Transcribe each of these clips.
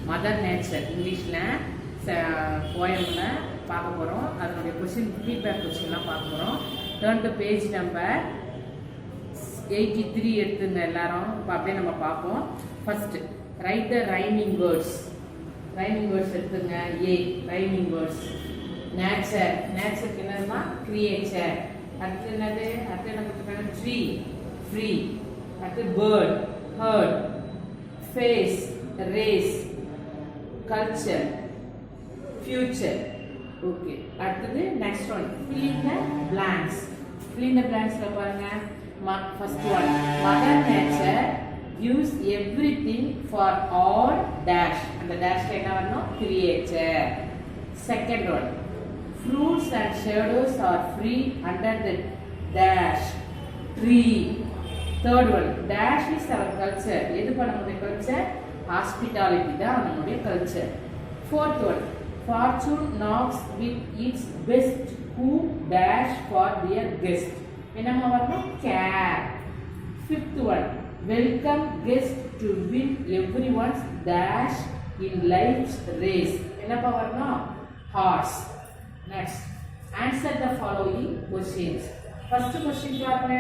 Mother nature இங்கிலீஷில் போயமில் பார்க்க போகிறோம். அதனுடைய கொஸ்டின் ஃபீட்பேக் கொஸ்டின்லாம் பார்க்க போகிறோம். டர்ன் டு பேஜ் நம்பர் 83 எடுத்துங்க எல்லாரும். இப்போ அப்படியே நம்ம பார்ப்போம். First write the rhyming words. Rhyming words எடுத்துங்க. A rhyming words. நேச்சர், நேச்சருக்கு என்னதுமா? கிரியேச்சர். அடுத்து என்னது? அடுத்து என்ன கொடுத்துருக்காங்க? Tree, free. அடுத்து bird, hurt. Face, race. Culture, future. Okay, அடுத்தது next one fill in the blanks. fill in the blanksல பாருங்க. First one mother nature gives everything for all dash. அந்த டேஷ்ல என்ன வரணும்? Creature. Second one fruits and shadows are free under the dash tree. third one dash is our culture. எது நம்மளுடைய culture? Hospitality தான் நம்மளுடைய culture. fourth one fortune knocks with its best who dash for their guest. என்னமா வரணும்? care. fifth one welcome guest to win everyone's dash in life's race. என்னப்பா வரணும்? horse. Next, answer the following questions. First question பாருங்க.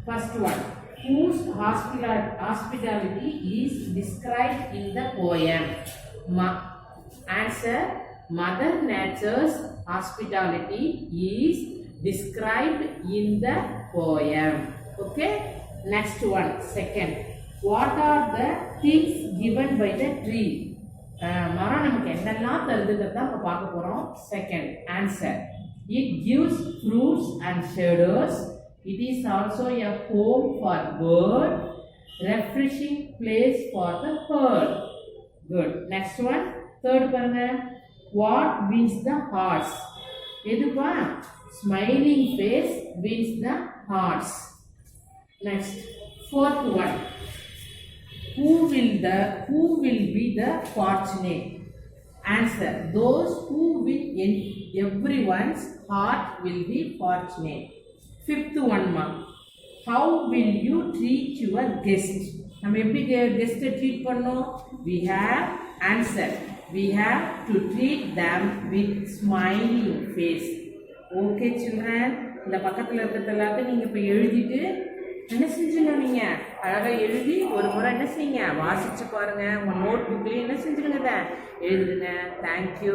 First one, whose hospitality is described in the poem? Answer, Mother Nature's hospitality is described in the poem. Okay? Next one, second, what are the things given by the tree? மரம் நமக்கு என்னெல்லாம் தருதுங்கிறத நம்ம பார்க்க போறோம். Second answer, it gives fruits and shadows. It is also a home for bird, refreshing place for the bird. Good. Next one, third பாருங்க. What wins the hearts? எதுப்பா? Smiling face wins the hearts. Next, fourth one, who will be the fortunate? Answer, those who will in everyone's heart will be fortunate. Fifth one ma, how will you treat your guest? நம்ம எப்படி guest treat பண்ணோம்? We have answer, we have to treat them with smiling face. Okay children, இந்த பக்கத்துல இருக்கிறது எல்லாத்தையும் நீங்க இப்ப எழுதிட்டு என்ன செஞ்சுங்க? நீங்க அழகா எழுதி ஒரு முறை என்ன செய்யுங்க? வாசிச்சு பாருங்க. உங்க நோட் புக்லயும் என்ன செஞ்சுருங்க? எழுதுங்க. தேங்க்யூ.